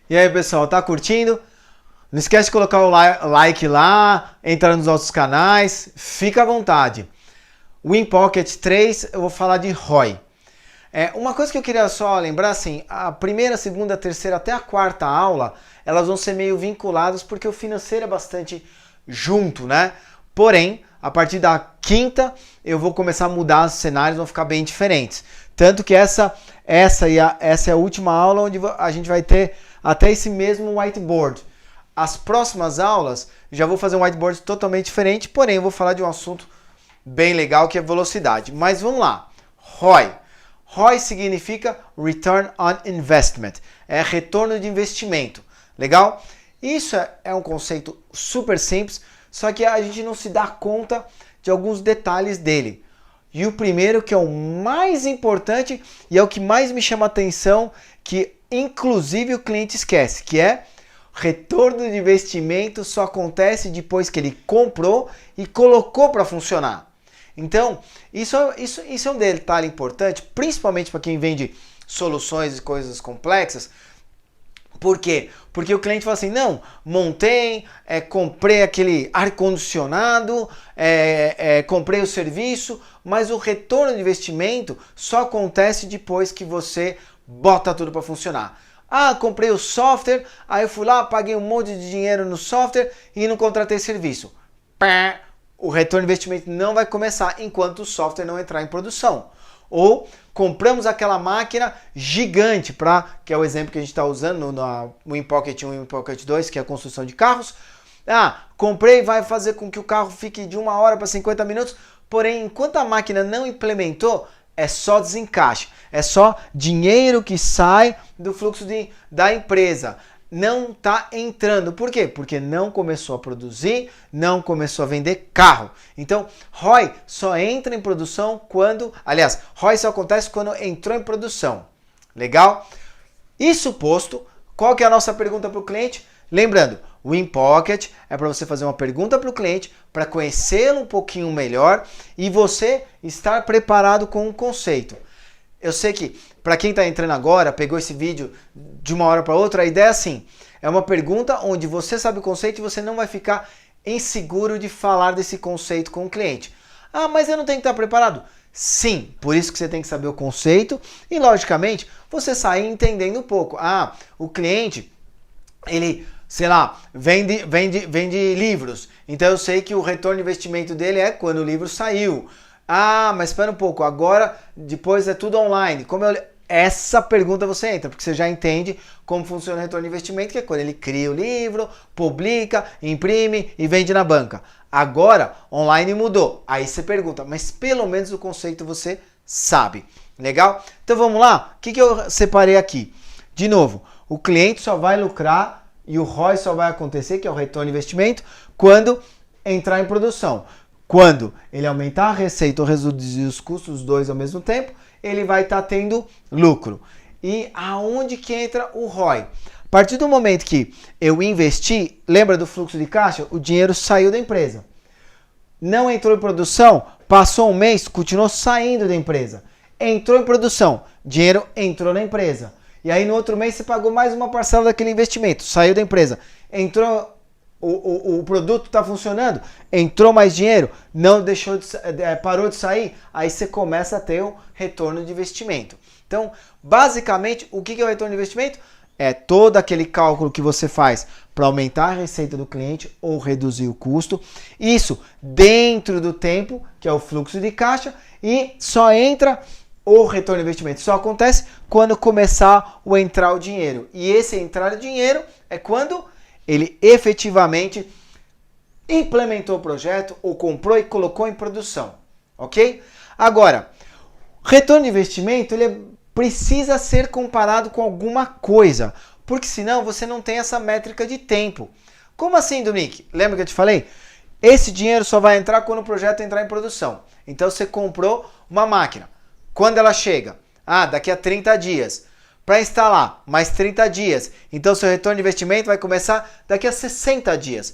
E aí, pessoal, tá curtindo? Não esquece de colocar o like lá, entrar nos nossos canais, fica à vontade. Win Pocket 3, eu vou falar de ROI. Uma coisa que eu queria só lembrar, assim, a primeira, segunda, terceira até a quarta aula, elas vão ser meio vinculadas porque o financeiro é bastante junto, né? Porém, a partir da quinta, eu vou começar a mudar os cenários, vão ficar bem diferentes. Tanto que essa é a última aula onde a gente vai ter até esse mesmo whiteboard. As próximas aulas, já vou fazer um whiteboard totalmente diferente, porém eu vou falar de um assunto bem legal que é velocidade. Mas vamos lá. ROI. ROI significa Return on Investment. É retorno de investimento. Legal? Isso é um conceito super simples, só que a gente não se dá conta de alguns detalhes dele. E o primeiro, que é o mais importante e é o que mais me chama a atenção, que inclusive o cliente esquece, que é retorno de investimento só acontece depois que ele comprou e colocou para funcionar. Então, isso é um detalhe importante, principalmente para quem vende soluções e coisas complexas. Por quê? Porque o cliente fala assim, não, montei, comprei aquele ar-condicionado, comprei o serviço, mas o retorno de investimento só acontece depois que você bota tudo para funcionar. Ah, comprei o software, aí eu fui lá, paguei um monte de dinheiro no software e não contratei serviço. O retorno de investimento não vai começar enquanto o software não entrar em produção. Ou compramos aquela máquina gigante, que é o exemplo que a gente está usando no Win Pocket 1 e Win Pocket 2, que é a construção de carros. Ah, comprei, vai fazer com que o carro fique de 1 hora para 50 minutos, porém, enquanto a máquina não implementou, é só desencaixe, é só dinheiro que sai do fluxo da empresa. Não está entrando. Por quê? Porque não começou a produzir, não começou a vender carro. Então, ROI só entra em produção quando... Aliás, ROI só acontece quando entrou em produção. Legal? Isso posto, qual que é a nossa pergunta para o cliente? Lembrando, o Win Pocket é para você fazer uma pergunta para o cliente, para conhecê-lo um pouquinho melhor e você estar preparado com um conceito. Eu sei que, para quem está entrando agora, pegou esse vídeo de uma hora para outra, a ideia é assim, é uma pergunta onde você sabe o conceito e você não vai ficar inseguro de falar desse conceito com o cliente. Ah, mas eu não tenho que estar preparado? Sim, por isso que você tem que saber o conceito e, logicamente, você sair entendendo um pouco. Ah, o cliente, ele, sei lá, vende livros, então eu sei que o retorno de investimento dele é quando o livro saiu. Ah, mas espera um pouco, agora, depois é tudo online. Essa pergunta você entra, porque você já entende como funciona o retorno de investimento, que é quando ele cria o livro, publica, imprime e vende na banca. Agora, online mudou. Aí você pergunta, mas pelo menos o conceito você sabe. Legal? Então vamos lá? O que eu separei aqui? De novo, o cliente só vai lucrar e o ROI só vai acontecer, que é o retorno de investimento, quando entrar em produção. Quando ele aumentar a receita ou reduzir os custos, os dois ao mesmo tempo, ele vai estar tendo lucro. E aonde que entra o ROI? A partir do momento que eu investi, lembra do fluxo de caixa? O dinheiro saiu da empresa. Não entrou em produção, passou um mês, continuou saindo da empresa. Entrou em produção, dinheiro entrou na empresa. E aí no outro mês você pagou mais uma parcela daquele investimento, saiu da empresa. Entrou... O produto está funcionando, entrou mais dinheiro, não deixou parou de sair, aí você começa a ter um retorno de investimento. Então, basicamente, o que é o retorno de investimento? É todo aquele cálculo que você faz para aumentar a receita do cliente ou reduzir o custo. Isso dentro do tempo, que é o fluxo de caixa, e só entra o retorno de investimento. Só acontece quando começar a entrar o dinheiro. E esse entrar o dinheiro é quando ele efetivamente implementou o projeto ou comprou e colocou em produção, ok? Agora, retorno de investimento ele precisa ser comparado com alguma coisa, porque senão você não tem essa métrica de tempo. Como assim, Dominique? Lembra que eu te falei? Esse dinheiro só vai entrar quando o projeto entrar em produção. Então você comprou uma máquina. Quando ela chega? Ah, daqui a 30 dias. Para instalar, mais 30 dias. Então, seu retorno de investimento vai começar daqui a 60 dias.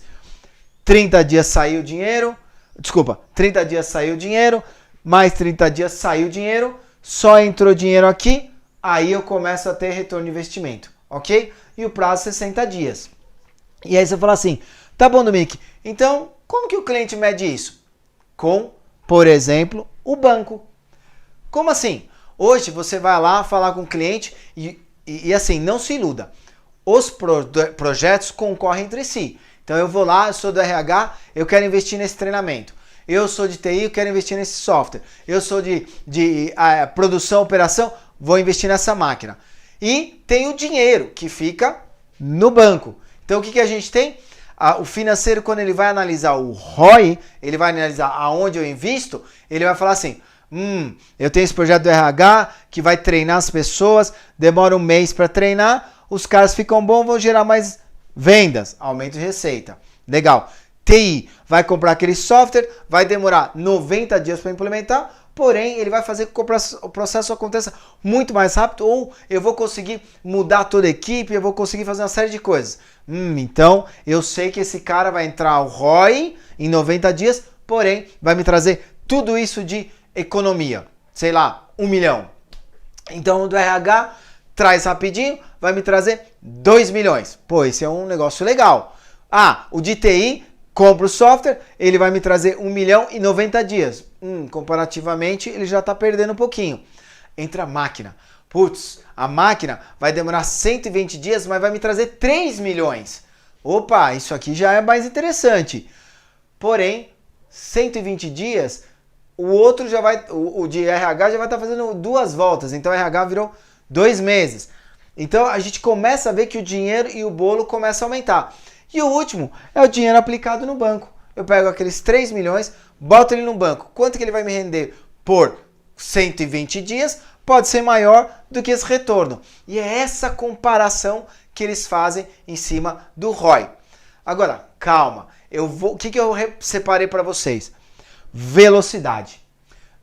30 dias saiu o dinheiro. Desculpa, 30 dias saiu o dinheiro. Mais 30 dias saiu o dinheiro. Só entrou dinheiro aqui. Aí eu começo a ter retorno de investimento. Ok? e o prazo 60 dias. E aí você fala assim, tá bom, Dominique, então como que o cliente mede isso? Com, por exemplo, o banco. Como assim? Hoje você vai lá falar com o cliente e assim, não se iluda. Os projetos concorrem entre si. Então eu vou lá, eu sou do RH, eu quero investir nesse treinamento. Eu sou de TI, eu quero investir nesse software. Eu sou de produção, operação, vou investir nessa máquina. E tem o dinheiro que fica no banco. Então o que a gente tem? O financeiro, quando ele vai analisar o ROI, ele vai analisar aonde eu invisto, ele vai falar assim, eu tenho esse projeto do RH que vai treinar as pessoas, demora um mês para treinar, os caras ficam bons, vão gerar mais vendas, aumento de receita. Legal. TI vai comprar aquele software, vai demorar 90 dias para implementar, porém ele vai fazer com que o processo aconteça muito mais rápido, ou eu vou conseguir mudar toda a equipe, eu vou conseguir fazer uma série de coisas. Então eu sei que esse cara vai entrar o ROI em 90 dias, porém vai me trazer tudo isso de economia, sei lá, 1 milhão. Então o do RH traz rapidinho, vai me trazer 2 milhões. Pô, esse é um negócio legal. O de TI, compra o software, ele vai me trazer 1 milhão em 90 dias. Comparativamente, ele já está perdendo um pouquinho. Entra a máquina. Putz, a máquina vai demorar 120 dias, mas vai me trazer 3 milhões. Opa, isso aqui já é mais interessante. Porém, 120 dias, o outro já vai, o de RH já vai estar fazendo 2 voltas. Então, o RH virou 2 meses. Então, a gente começa a ver que o dinheiro e o bolo começam a aumentar. E o último é o dinheiro aplicado no banco. Eu pego aqueles 3 milhões, boto ele no banco. Quanto que ele vai me render por 120 dias? Pode ser maior do que esse retorno. E é essa comparação que eles fazem em cima do ROI. Agora, calma. O que eu separei para vocês? Velocidade.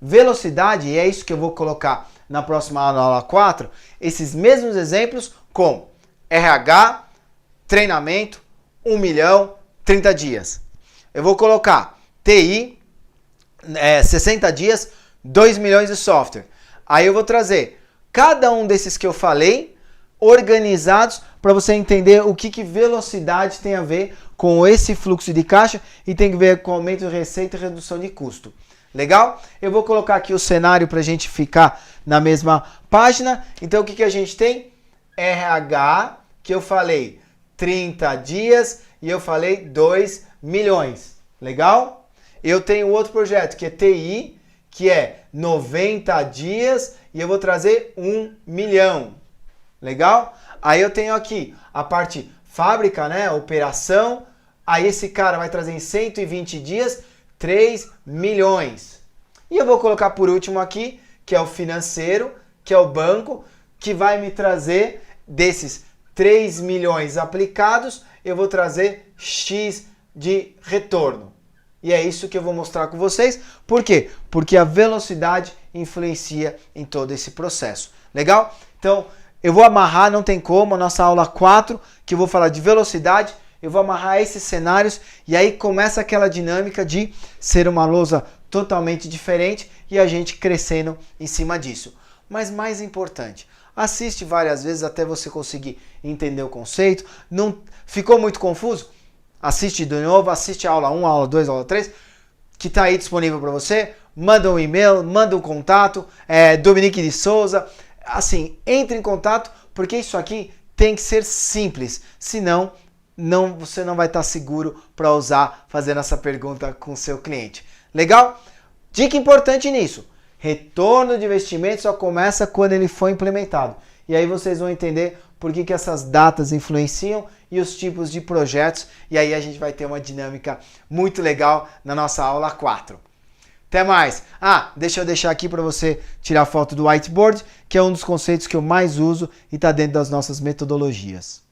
Velocidade, e é isso que eu vou colocar na próxima aula, na aula 4, esses mesmos exemplos com RH, treinamento, 1 milhão, 30 dias. Eu vou colocar TI, 60 dias, 2 milhões de software. Aí eu vou trazer cada um desses que eu falei, organizados, para você entender o que velocidade tem a ver com esse fluxo de caixa e tem a ver com aumento de receita e redução de custo. Legal? Eu vou colocar aqui o cenário para a gente ficar na mesma página. Então o que a gente tem? RH, que eu falei 30 dias e eu falei 2 milhões. Legal? Eu tenho outro projeto que é TI, que é 90 dias e eu vou trazer 1 milhão. Legal? Aí eu tenho aqui a parte fábrica, né? Operação. Aí esse cara vai trazer em 120 dias 3 milhões. E eu vou colocar por último aqui, que é o financeiro, que é o banco, que vai me trazer desses 3 milhões aplicados, eu vou trazer X de retorno. E é isso que eu vou mostrar com vocês. Por quê? Porque a velocidade influencia em todo esse processo. Legal? Então, eu vou amarrar, não tem como, a nossa aula 4, que eu vou falar de velocidade, eu vou amarrar esses cenários e aí começa aquela dinâmica de ser uma lousa totalmente diferente e a gente crescendo em cima disso. Mas mais importante, assiste várias vezes até você conseguir entender o conceito. Não ficou muito confuso? Assiste de novo, assiste a aula 1, a aula 2, a aula 3, que está aí disponível para você. Manda um e-mail, manda um contato, Dominique de Souza. Assim, entre em contato, porque isso aqui tem que ser simples, senão você não vai estar seguro para usar fazendo essa pergunta com o seu cliente. Legal? Dica importante nisso. Retorno de investimento só começa quando ele for implementado. E aí vocês vão entender por que essas datas influenciam e os tipos de projetos. E aí a gente vai ter uma dinâmica muito legal na nossa aula 4. Até mais! Deixa eu deixar aqui para você tirar foto do whiteboard, que é um dos conceitos que eu mais uso e está dentro das nossas metodologias.